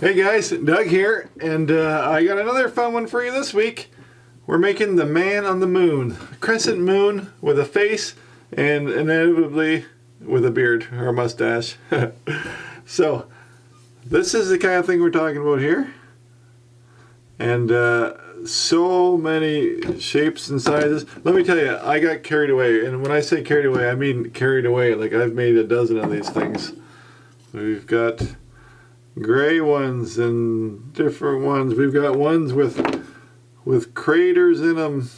Hey guys, Doug here, and I got another fun one for you this week. We're making the man on the moon. A crescent moon with a face and inevitably with a beard or a mustache. So, this is the kind of thing we're talking about here. And so many shapes and sizes. Let me tell you, I got carried away. And when I say carried away, I mean carried away. Like I've made a dozen of these things. We've got gray ones and different ones. We've got ones with craters in them.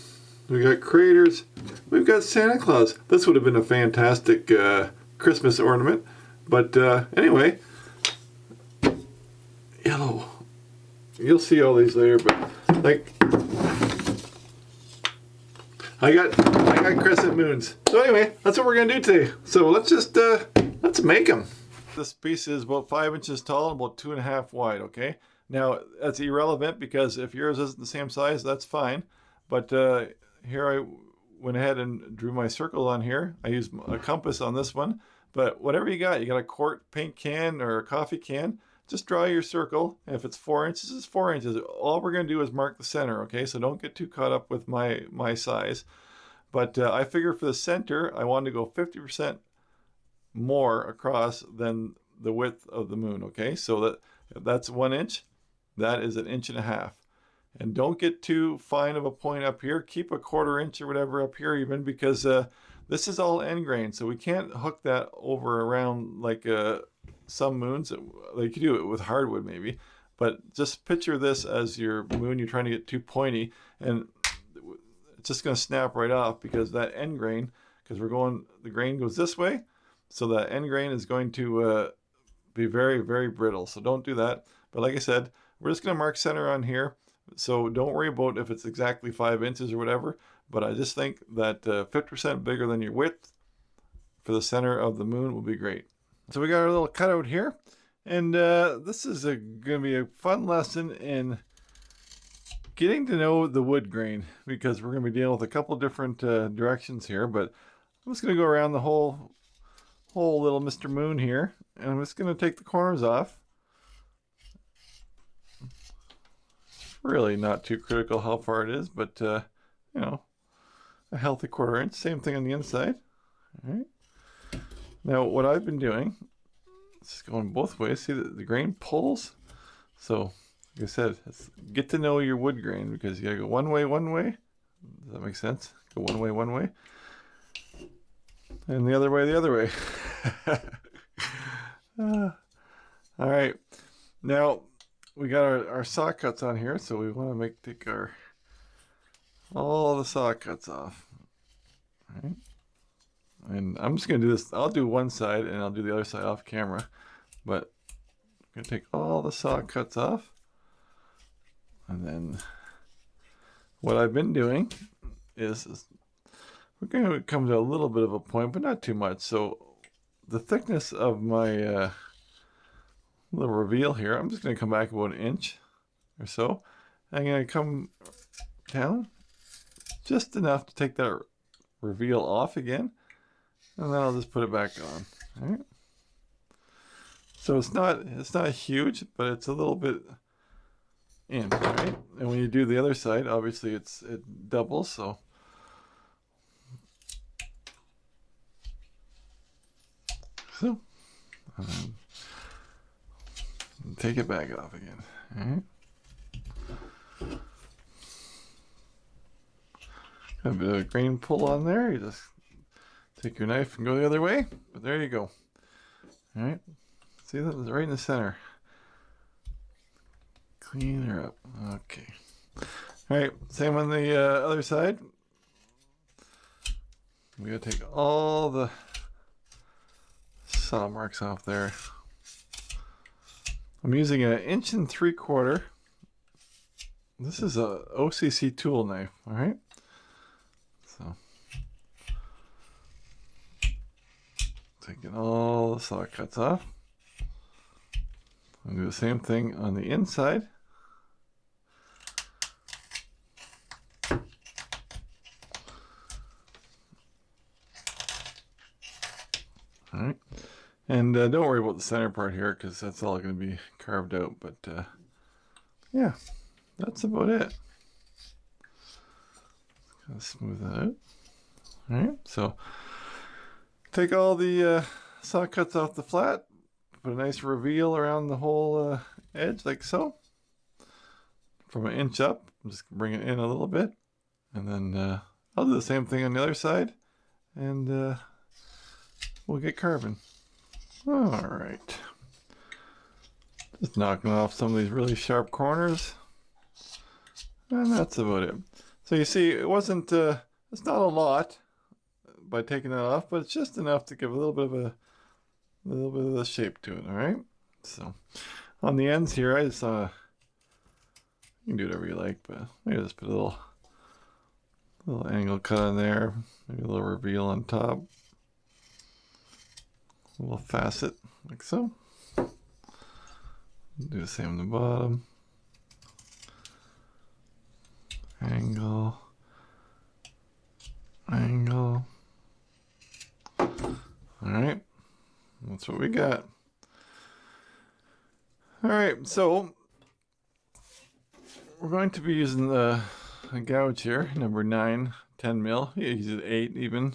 We got craters. We've got Santa Claus. This would have been a fantastic Christmas ornament. But anyway, yellow. You'll see all these later. But like, I got crescent moons. So anyway, that's what we're gonna do today. So let's make them. This piece is about 5 inches tall and about 2.5 wide, okay? Now, that's irrelevant because if yours isn't the same size, that's fine. But here I went ahead and drew my circle on here. I used a compass on this one. But whatever you got a quart paint can or a coffee can, just draw your circle. And if it's 4 inches, it's 4 inches. All we're going to do is mark the center, okay? So don't get too caught up with my size. But I figure for the center, I wanted to go 50% more across than the width of the moon, okay? So that's 1 inch, that is 1.5 inches. And don't get too fine of a point up here. Keep a 1/4 inch or whatever up here even, because this is all end grain, so we can't hook that over around like some moons. Like you do it with hardwood maybe, but just picture this as your moon. You're trying to get too pointy and it's just going to snap right off because that end grain, because the grain goes this way. So the end grain is going to be very, very brittle. So don't do that. But like I said, we're just going to mark center on here. So don't worry about if it's exactly 5 inches or whatever. But I just think that 50% bigger than your width for the center of the moon will be great. So we got our little cutout here. And this is going to be a fun lesson in getting to know the wood grain, because we're going to be dealing with a couple different directions here. But I'm just going to go around the whole little Mr. Moon here, and I'm just going to take the corners off. Really not too critical how far it is, but you know, a healthy 1/4 inch. Same thing on the inside. All right. Now what I've been doing, it's going both ways. See the grain pulls. So like I said, get to know your wood grain, because you gotta go one way. Does that make sense? Go one way. And the other way. All right. Now we got our saw cuts on here, so we want to take all the saw cuts off. All right. And I'm just gonna do this. I'll do one side and I'll do the other side off camera. But I'm gonna take all the saw cuts off. And then what I've been doing is we're going to come to a little bit of a point, but not too much. So the thickness of my little reveal here, I'm just going to come back about 1 inch or so. I'm going to come down just enough to take that reveal off again, and then I'll just put it back on. All right. So it's not huge, but it's a little bit in, right? And when you do the other side, obviously it doubles. So take it back off again. All right. A bit of a grain pull on there. You just take your knife and go the other way. But there you go. All right. See, that was right in the center. Clean her up. Okay. All right. Same on the other side. We gotta take all the saw marks off there. I'm using 1.75 inch. This is a OCC tool knife. All right. So taking all the saw cuts off. I'll do the same thing on the inside. All right. And don't worry about the center part here, because that's all going to be carved out. But yeah, that's about it. Kind of smooth that out. All right, so take all the saw cuts off the flat, put a nice reveal around the whole edge like so. From 1 inch up, just bring it in a little bit, and then I'll do the same thing on the other side, and we'll get carving. All right, just knocking off some of these really sharp corners, and that's about it. So you see, it wasn't, it's not a lot by taking that off, but it's just enough to give a little bit of a shape to it. All right. So on the ends here, I just you can do whatever you like, but maybe just put a little angle cut on there, maybe a little reveal on top, a little facet like so. Do the same on the bottom. Angle. All right, that's what we got. All right, so we're going to be using a gouge here, number 9, 10 mil. You use it 8 even.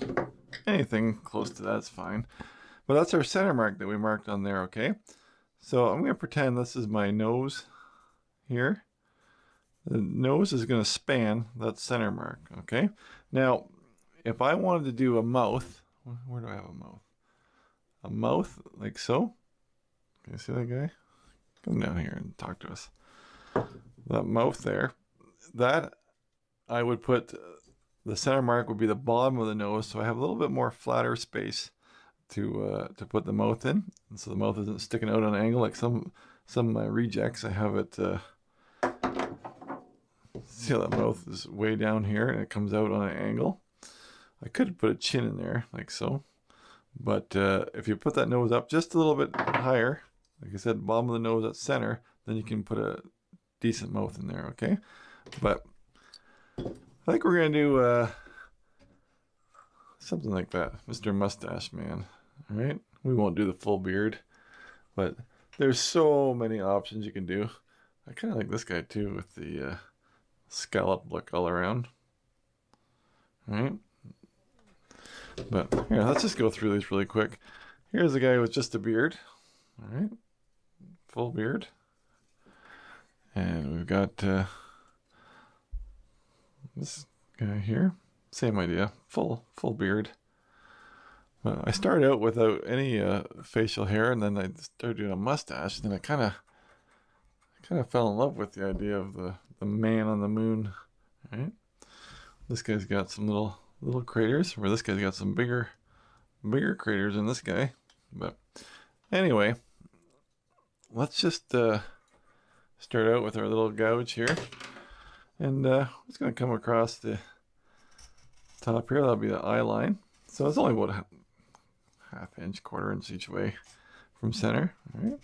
Anything close to that's fine. But that's our center mark that we marked on there, okay? So I'm going to pretend this is my nose here. The nose is going to span that center mark, okay? Now, if I wanted to do a mouth, where do I have a mouth? A mouth like so. Can you see that guy? Come down here and talk to us. That mouth there, that I would put, the center mark would be the bottom of the nose, so I have a little bit more flatter space to put the mouth in, and so the mouth isn't sticking out on an angle like some rejects. I have it. See how that mouth is way down here and it comes out on an angle. I could put a chin in there like so, but if you put that nose up just a little bit higher, like I said, bottom of the nose at center, then you can put a decent mouth in there, okay? But I think we're gonna do something like that, Mr. Mustache Man. All right, we won't do the full beard, but there's so many options you can do. I kind of like this guy too with the scallop look all around. All right, but here, let's just go through these really quick. Here's a guy with just a beard. All right, full beard. And we've got this guy here. Same idea, full beard. But I started out without any facial hair, and then I started doing a mustache, and then I kind of fell in love with the idea of the man on the moon. Right? This guy's got some little craters, where this guy's got some bigger craters than this guy. But anyway, let's just start out with our little gouge here, and it's going to come across the top here. That'll be the eye line. So it's only about half inch, 1/4 inch each way from center. All right.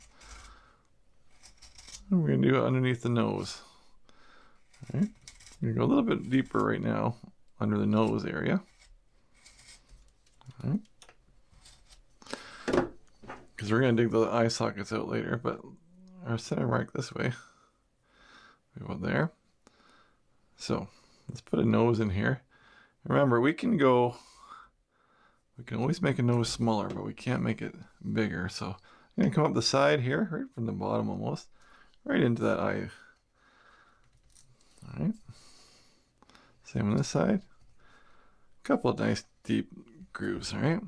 And we're going to do it underneath the nose. All right. We're going to go a little bit deeper right now under the nose area. All right. Because we're going to dig the eye sockets out later, but our center mark this way. We go there. So let's put a nose in here. Remember, we can always make a nose smaller, but we can't make it bigger. So I'm going to come up the side here, right from the bottom almost, right into that eye. All right. Same on this side. A couple of nice deep grooves, all right?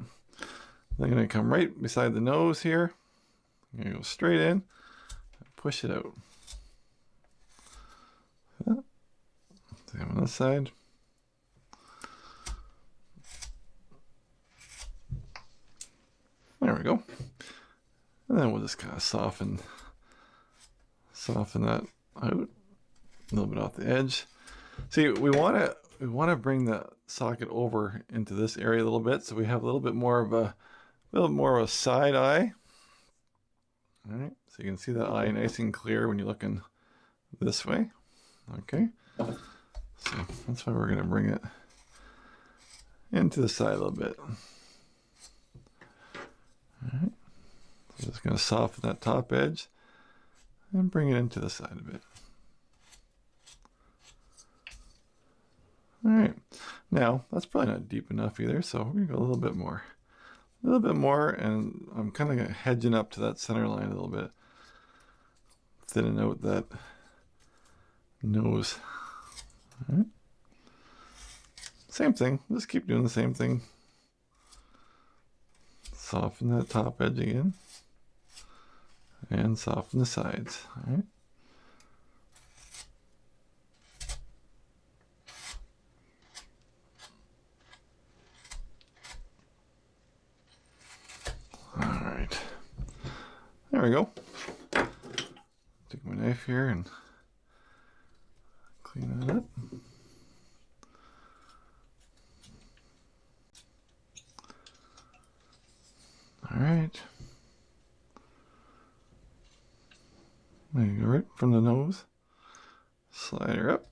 Then I'm going to come right beside the nose here. I'm going to go straight in and push it out. Same on this side. There we go. And then we'll just kind of soften that out a little bit off the edge. See, we want to bring the socket over into this area a little bit, so we have a little bit more of a side eye. All right, so you can see that eye nice and clear when you're looking this way. Okay, so that's why we're going to bring it into the side a little bit. All right. Just going to soften that top edge and bring it into the side a bit. All right, now that's probably not deep enough either, so we're going to go a little bit more. A little bit more, and I'm kind of hedging up to that center line a little bit. Thinning out that nose. All right. Same thing, just keep doing the same thing. Soften that top edge again. And soften the sides. All right. All right. There we go. Take my knife here and clean that up. All right. There you go, right from the nose. Slide her up.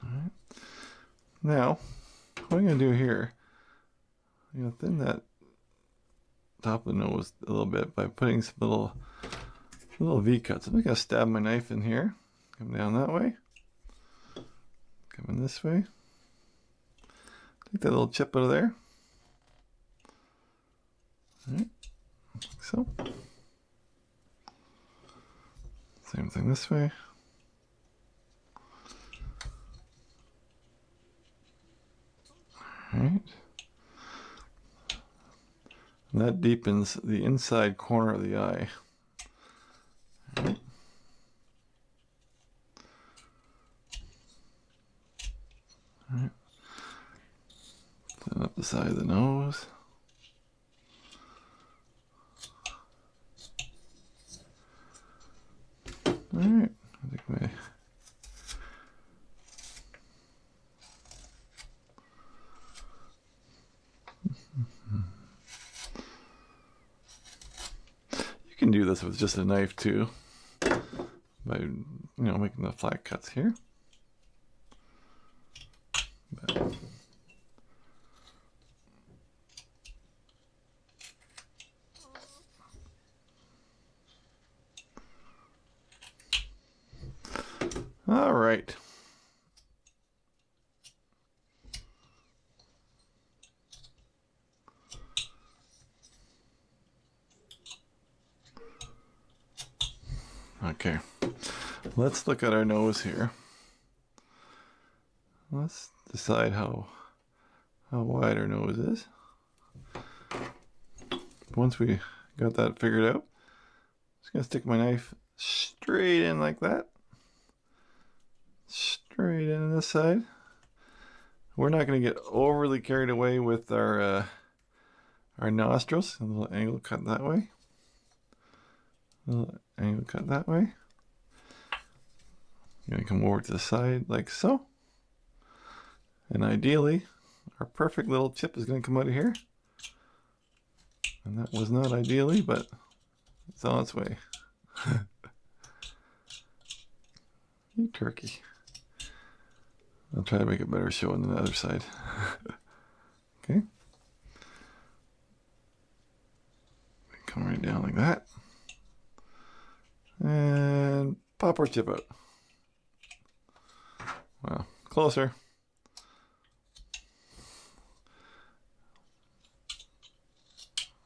All right. Now, what I'm going to do here, I'm going to thin that top of the nose a little bit by putting some little V-cuts. I'm just going to stab my knife in here. Come down that way. Come in this way. Take that little chip out of there. All right, like so. Same thing this way. All right. And that deepens the inside corner of the eye. All right. All right. Then up the side of the nose. All right, I think my you can do this with just a knife too, by making the flat cuts here. But all right. Okay, let's look at our nose here. Let's decide how wide our nose is. Once we got that figured out, I'm just gonna stick my knife straight in like that. Straight in this side. We're not going to get overly carried away with our nostrils. A little angle cut that way. A little angle cut that way. I'm going to come over to the side like so. And ideally, our perfect little chip is going to come out of here. And that was not ideally, but it's on its way. You turkey. I'll try to make it better show on the other side. Okay. Come right down like that. And pop our chip out. Well, closer.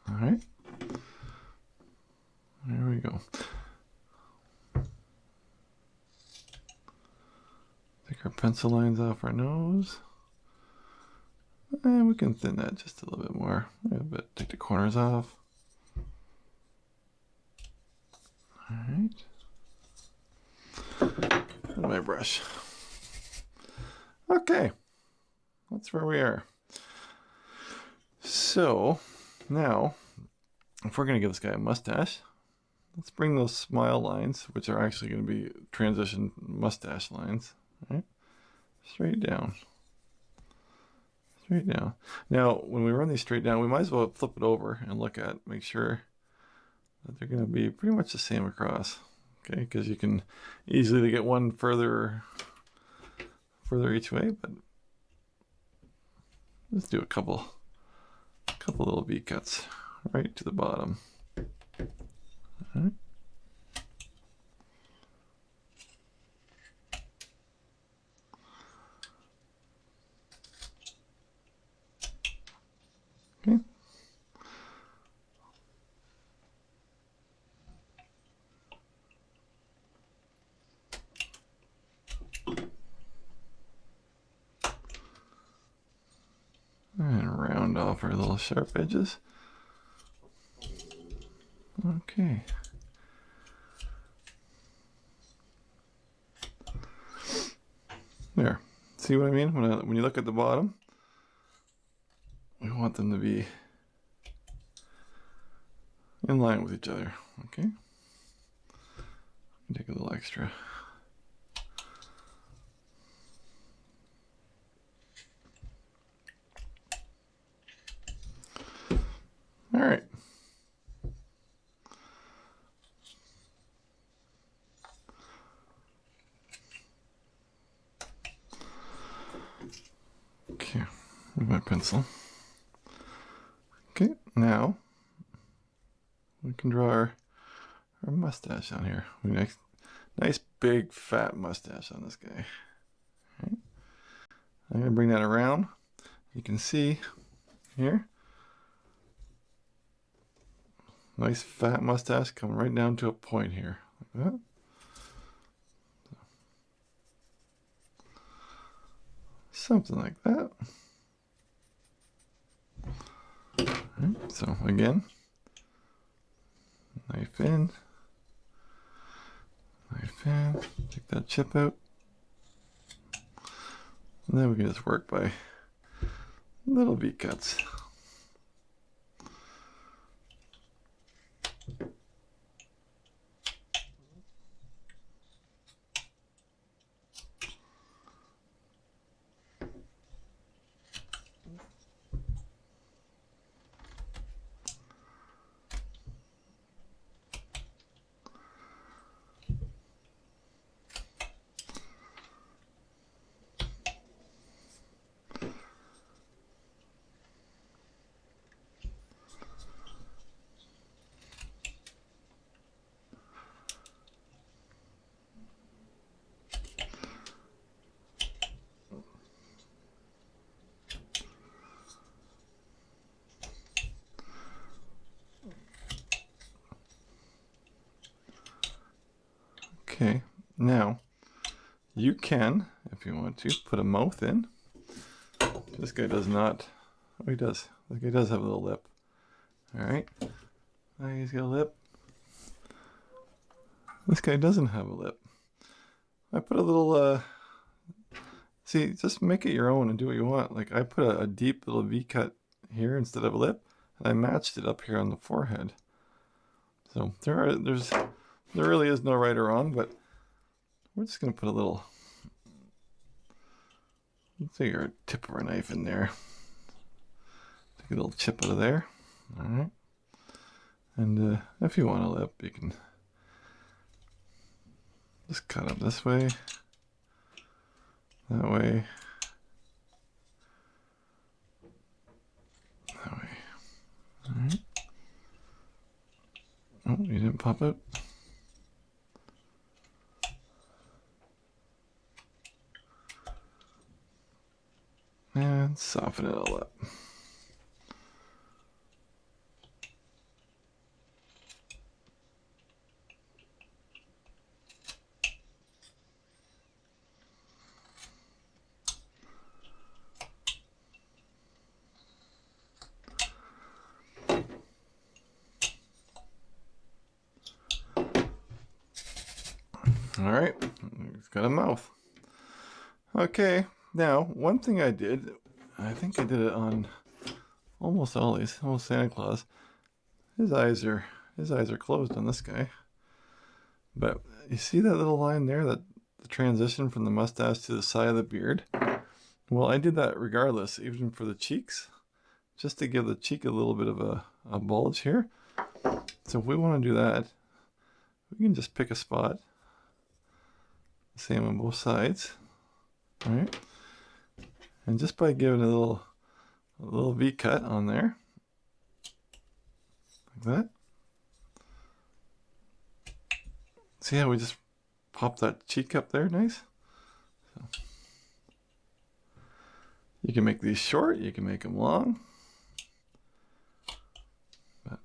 All right. There we go. Take our pencil lines off our nose. And we can thin that just a little bit more. Take the corners off. All right. And my brush. Okay. That's where we are. So now, if we're going to give this guy a mustache, let's bring those smile lines, which are actually going to be transition mustache lines, right? Straight down. Straight down. Now, when we run these straight down, we might as well flip it over and make sure that they're going to be pretty much the same across. Okay, because you can easily get one further each way, but let's do a couple little V cuts right to the bottom. All right. Okay. And round off our little sharp edges. Okay. There. See what I mean? When you look at the bottom, we want them to be in line with each other. Okay. Take a little extra. All right. Okay, with my pencil. Okay, now we can draw our mustache on here. Nice big fat mustache on this guy. Okay. I'm gonna bring that around. You can see here, nice fat mustache coming right down to a point here, like that. Something like that. Right, so again, knife in, take that chip out. And then we can just work by little V cuts. Okay, now you can, if you want to, put a mouth in. This guy does not. Oh, he does. This guy does have a little lip. All right. Now he's got a lip. This guy doesn't have a lip. I put a little. See, just make it your own and do what you want. Like I put a deep little V cut here instead of a lip, and I matched it up here on the forehead. So there really is no right or wrong, but we're just gonna put a little. Let's take our tip of our knife in there. Take a little chip out of there. All right. And if you want a lip, you can just cut up this way, that way, that way. All right. Oh, you didn't pop it. And soften it all up. All right, it's got a mouth. Okay, now one thing I did, I think I did it on almost all these, almost Santa Claus. His eyes are closed on this guy. But you see that little line there, that the transition from the mustache to the side of the beard? Well, I did that regardless, even for the cheeks, just to give the cheek a little bit of a bulge here. So if we want to do that, we can just pick a spot. Same on both sides. All right. And just by giving a little V cut on there, like that. See how we just pop that cheek up there, nice? So, you can make these short, you can make them long. But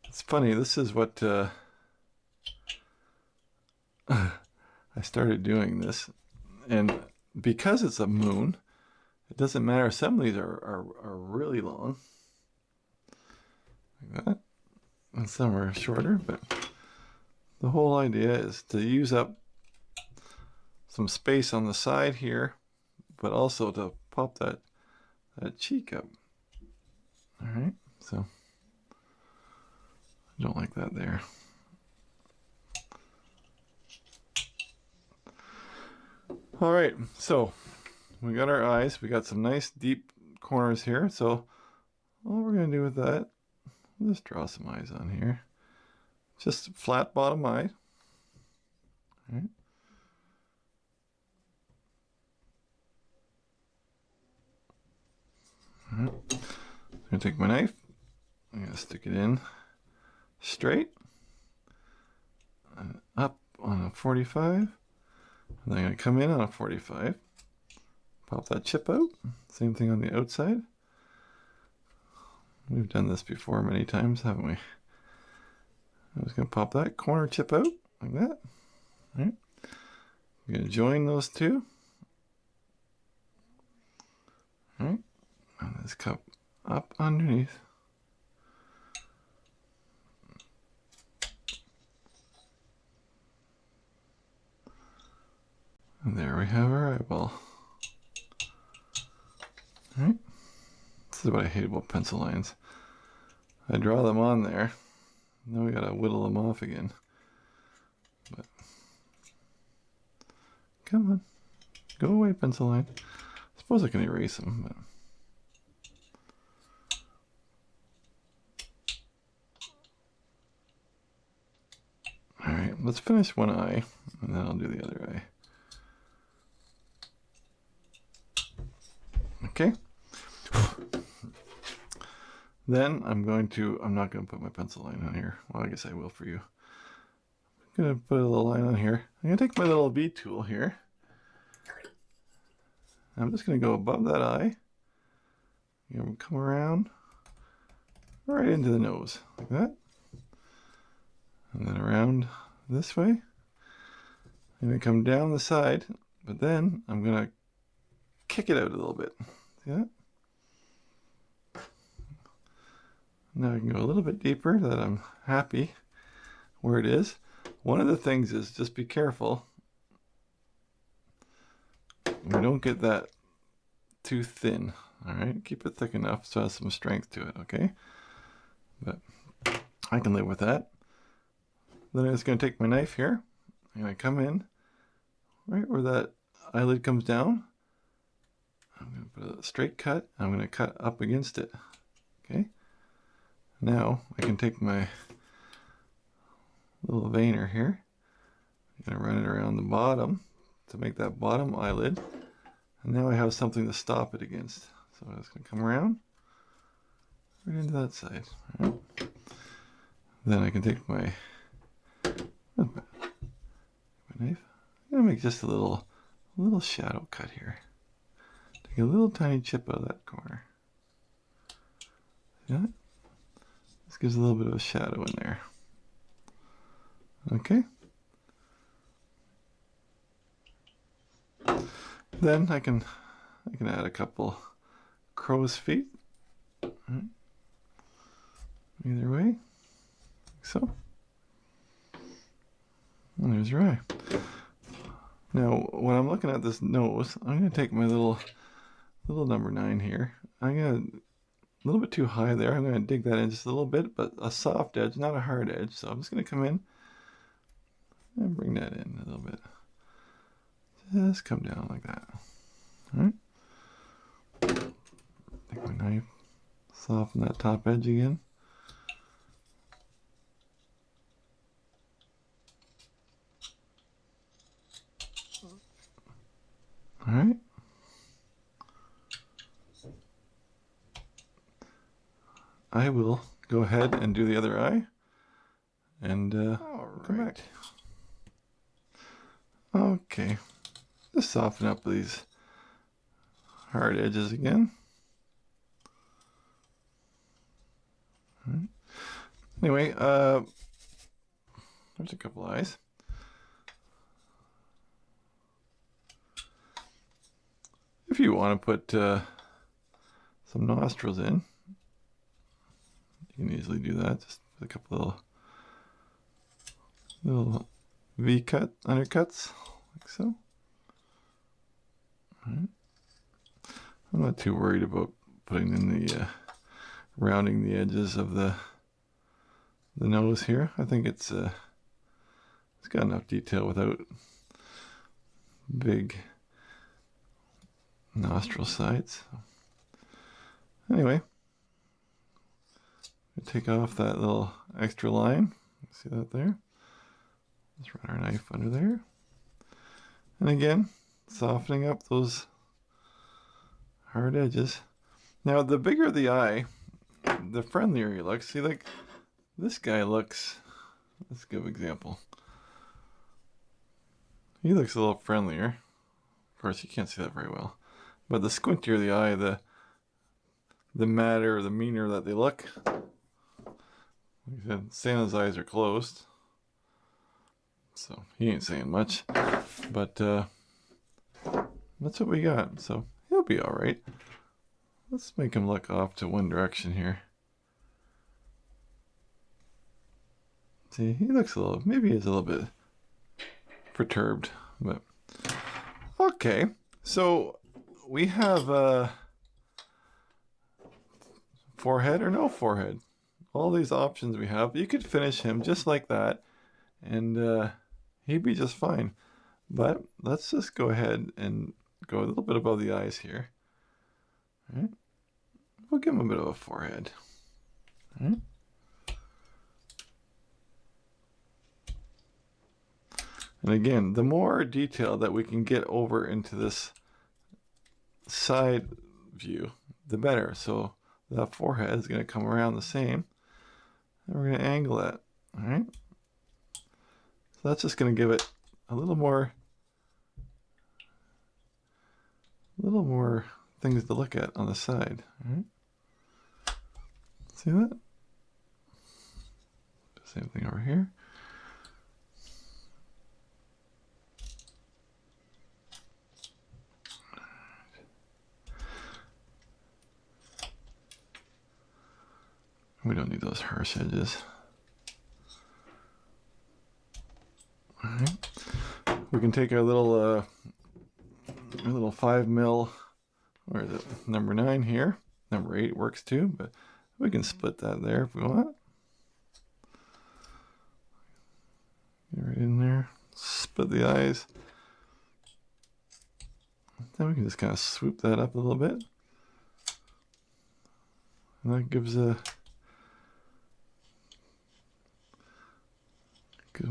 it's funny, this is what I started doing this, and because it's a moon, it doesn't matter. Some of these are really long, like that, and some are shorter, but the whole idea is to use up some space on the side here, but also to pop that cheek up. All right, so I don't like that there. All right, so we got our eyes. We got some nice deep corners here. So all we're gonna do with that, we'll just draw some eyes on here. Just flat bottom eye. All right. All right. I'm gonna take my knife. I'm gonna stick it in straight and up on a 45. And I'm going to come in on a 45, pop that chip out, same thing on the outside. We've done this before many times, haven't we? I'm just going to pop that corner chip out, like that. All right. I'm going to join those two. All right. And this cup up underneath. And there we have our eyeball. Alright. This is what I hate about pencil lines. I draw them on there. Now we gotta whittle them off again. But come on. Go away, pencil line. I suppose I can erase them, but alright, let's finish one eye and then I'll do the other eye. Okay. Then I'm not going to put my pencil line on here. Well, I guess I will for you. I'm going to put a little line on here. I'm going to take my little V tool here. I'm just going to go above that eye. I'm going to come around right into the nose, like that. And then around this way. I'm going to come down the side, but then I'm going to kick it out a little bit. See that? Now I can go a little bit deeper that I'm happy where it is. One of the things is just be careful. We don't get that too thin. All right, keep it thick enough so it has some strength to it, okay? But I can live with that. Then I'm just going to take my knife here. I'm going to come in right where that eyelid comes down. I'm going to put a straight cut. I'm going to cut up against it. Okay. Now I can take my little veiner here. I'm going to run it around the bottom to make that bottom eyelid. And now I have something to stop it against. So I'm just going to come around right into that side. All right. Then I can take my knife. I'm going to make just a little shadow cut here. Take a little tiny chip out of that corner. See that? This gives a little bit of a shadow in there. Okay. Then I can add a couple crow's feet. Right. Either way, like so. And there's your eye. Now, when I'm looking at this nose, I'm going to take my little number 9 here. I'm going to, a little bit too high there. I'm going to dig that in just a little bit, but a soft edge, not a hard edge. So I'm just going to come in and bring that in a little bit. Just come down like that. All right. Take my knife, soften that top edge again. All right. I will go ahead and do the other eye, and come back. Okay, just soften up these hard edges again. All right. Anyway, there's a couple eyes. If you want to put some nostrils in, you can easily do that. Just put a couple little V-cut undercuts, like so. All right. I'm not too worried about putting in the rounding the edges of the nose here. I think it's got enough detail without big nostril sides. Anyway, take off that little extra line. See that there? Let's run our knife under there. And again, softening up those hard edges. Now, the bigger the eye, the friendlier he looks. See, like, this guy looks, let's give an example. He looks a little friendlier. Of course, you can't see that very well. But the squintier the eye, the madder, the meaner that they look. Like I said, Santa's eyes are closed, so he ain't saying much. But that's what we got. So he'll be all right. Let's make him look off to one direction here. See, he looks a little, maybe he's a little bit perturbed, but okay. So we have forehead or no forehead. All these options we have. You could finish him just like that, and he'd be just fine. But let's just go ahead and go a little bit above the eyes here. All right. We'll give him a bit of a forehead. All right. And again, the more detail that we can get over into this side view, the better. So that forehead is going to come around the same, and we're going to angle that. All right. So that's just going to give it a little more things to look at on the side. All right. See that? Same thing over here. We don't need those harsh edges. All right. We can take our little 5 mil, where is it? Number 9 here. Number 8 works too, but we can split that there if we want. Get right in there. Split the eyes. Then we can just kind of swoop that up a little bit. And that gives them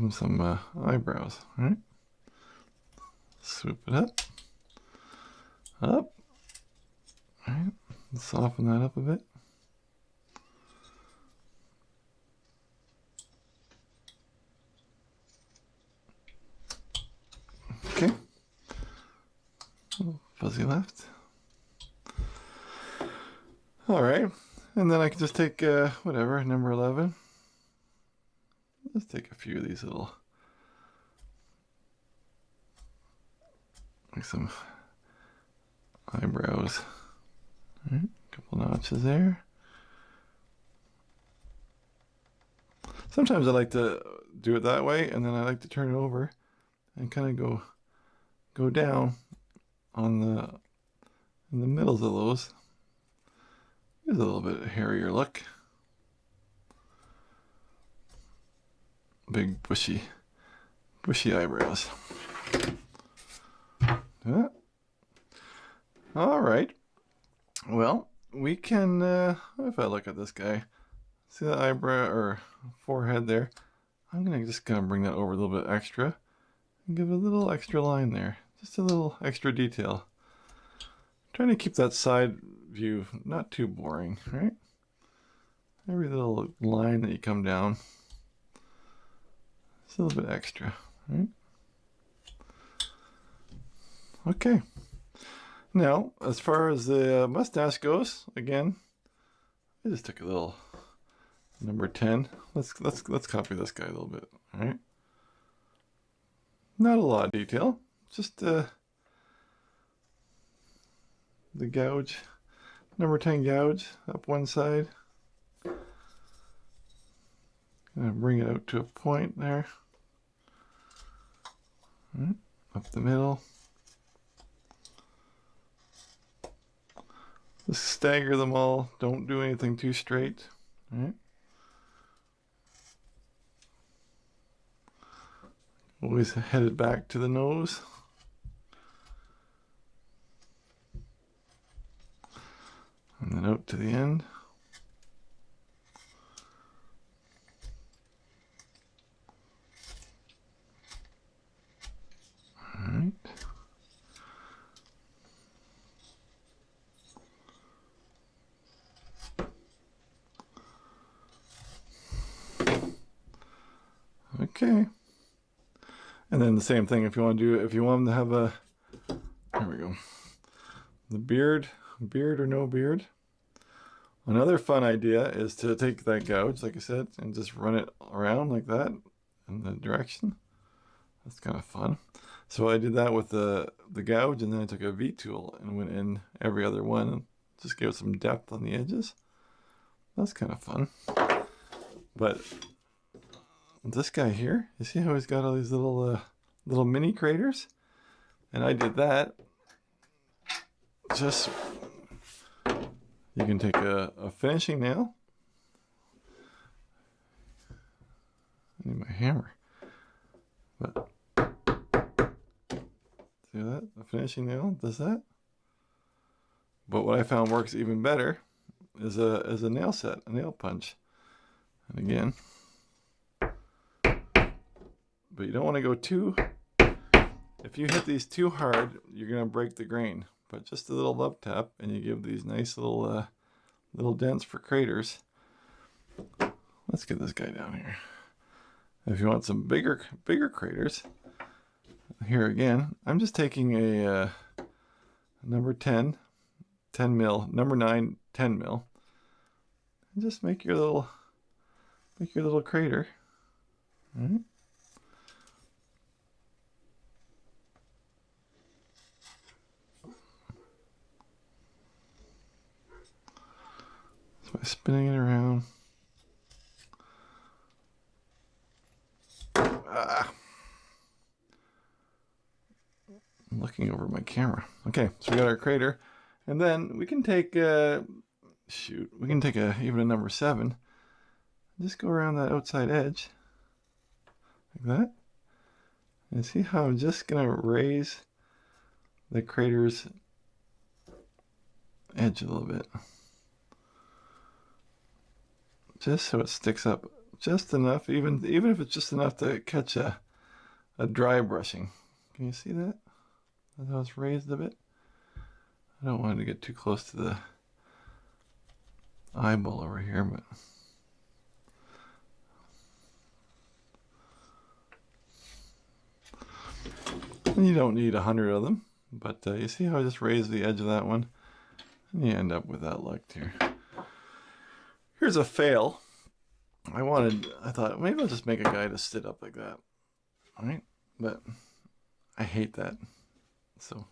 some eyebrows. All right. Swoop it up. Up. All right. Soften that up a bit. Okay. A little fuzzy left. All right. And then I can just take whatever, number 11. Let's take a few of these little, like some eyebrows. All right, a couple notches there. Sometimes I like to do it that way, and then I like to turn it over and kind of go down on in the middles of those. Gives a little bit of hairier look. Big bushy eyebrows. Yeah. All right. Well, we can, if I look at this guy, see that eyebrow or forehead there? I'm just gonna bring that over a little bit extra and give it a little extra line there. Just a little extra detail. Trying to keep that side view not too boring, right? every little line that you come down, it's a little bit extra, right? Okay. Now, as far as the mustache goes, again, I just took a little number 10. Let's copy this guy a little bit, all right? Not a lot of detail, just the gouge, number 10 gouge up one side. Gonna bring it out to a point there. Right, up the middle. Just stagger them all. Don't do anything too straight. Right. Always headed back to the nose. And then out to the end. All right. Okay. And then the same thing if you want to do, if you want them to have a, there we go, the beard or no beard. Another fun idea is to take that gouge, like I said, and just run it around like that in the direction. That's kind of fun. So I did that with the gouge, and then I took a V-tool and went in every other one and just gave some depth on the edges. That's kind of fun. But this guy here, you see how he's got all these little mini craters? And I did that just, you can take a finishing nail. I need my hammer. But see that? A finishing nail does that. But what I found works even better is a nail set, a nail punch. And again, but you don't want to go too, if you hit these too hard, you're going to break the grain. But just a little love tap, and you give these nice little little dents for craters. Let's get this guy down here. If you want some bigger craters, here again, I'm just taking a number 10 mil, number 9 10 mil, and just make your little crater. All right. By spinning it around. I'm looking over my camera. Okay, so we got our crater, and then we can take we can take even a number 7. Just go around that outside edge like that, and see how I'm just gonna raise the crater's edge a little bit. Just so it sticks up just enough, even if it's just enough to catch a dry brushing. Can you see that? How it's raised a bit? I don't want it to get too close to the eyeball over here, but and you don't need 100 of them, but you see how I just raised the edge of that one, and you end up with that look here. Here's a fail. I thought maybe I'll just make a guy to sit up like that. All right? But I hate that. So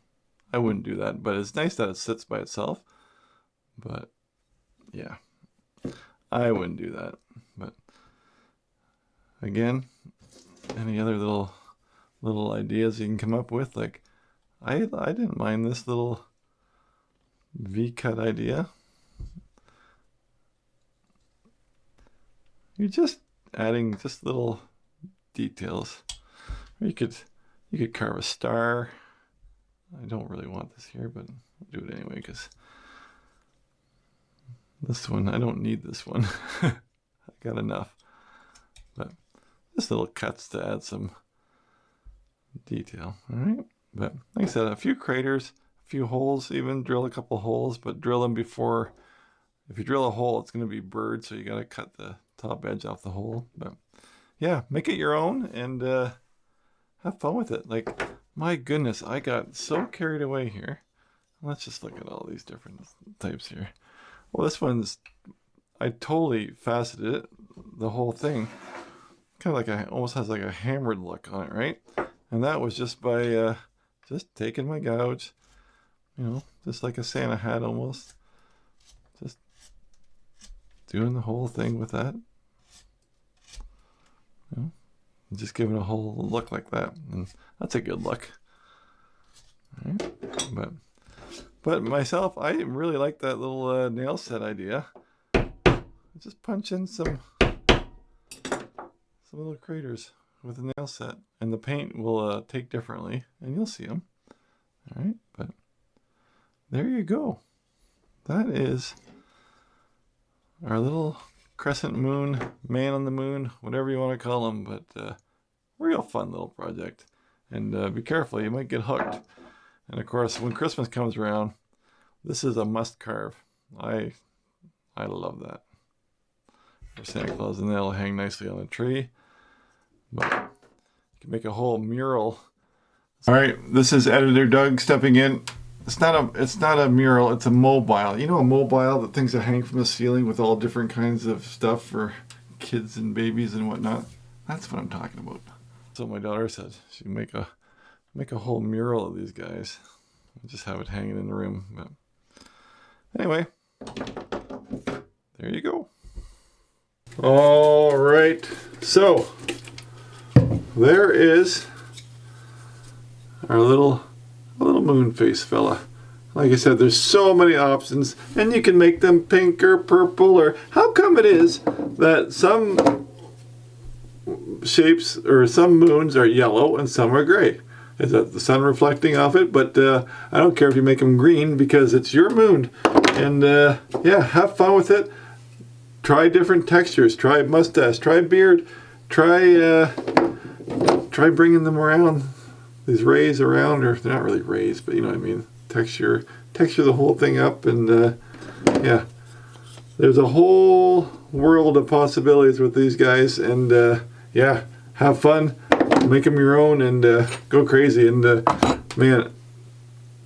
I wouldn't do that. But it's nice that it sits by itself. But yeah, I wouldn't do that. But again, any other little ideas you can come up with? Like I didn't mind this little V-cut idea. You're just adding just little details. Or you could carve a star. I don't really want this here, but I'll do it anyway because this one, I don't need this one. I got enough. But just little cuts to add some detail. All right. But like I said, a few craters, a few holes, even drill a couple holes, but drill them before if you drill a hole, it's going to be burred, so you got to cut the top edge off the hole. But yeah, make it your own and have fun with it. Like, my goodness, I got so carried away here. Let's just look at all these different types here. Well, this one's, I totally faceted it, the whole thing. Kind of like almost has like a hammered look on it, right? And that was just by just taking my gouge, you know, just like a Santa hat almost. Just doing the whole thing with that. You know, just giving a whole look like that. And that's a good look. All right? But myself, I really like that little nail set idea. Just punch in some little craters with a nail set, and the paint will take differently, and you'll see them. All right, but there you go. That is our little crescent moon, man on the moon, whatever you want to call them, but real fun little project. And be careful, you might get hooked. And of course, when Christmas comes around, this is a must carve. I love that. For Santa Claus, and that'll hang nicely on a tree. But you can make a whole mural. All right, this is Editor Doug stepping in. It's not a mural, it's a mobile. You know, a mobile, the things that hang from the ceiling with all different kinds of stuff for kids and babies and whatnot. That's what I'm talking about. So my daughter said she'd make a whole mural of these guys. Just have it hanging in the room. But anyway, there you go. All right, so there is our little moon face fella. Like I said, there's so many options, and you can make them pink or purple, or how come it is that some shapes or some moons are yellow and some are gray? Is that the sun reflecting off it? But I don't care if you make them green, because it's your moon. And yeah, have fun with it. Try different textures. Try mustache. Try beard. Try bringing them around. These rays around, or they're not really rays, but you know what I mean. Texture the whole thing up, and yeah, there's a whole world of possibilities with these guys. And yeah, have fun. Make them your own, and go crazy. And man,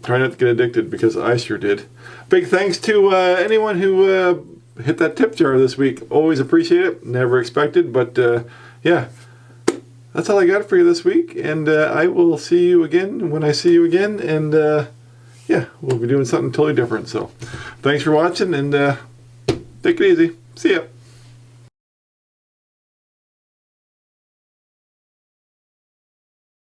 try not to get addicted, because I sure did. Big thanks to anyone who hit that tip jar this week. Always appreciate it. Never expected, but yeah, that's all I got for you this week. And I will see you again when I see you again. And yeah, we'll be doing something totally different. So thanks for watching, and take it easy. See ya.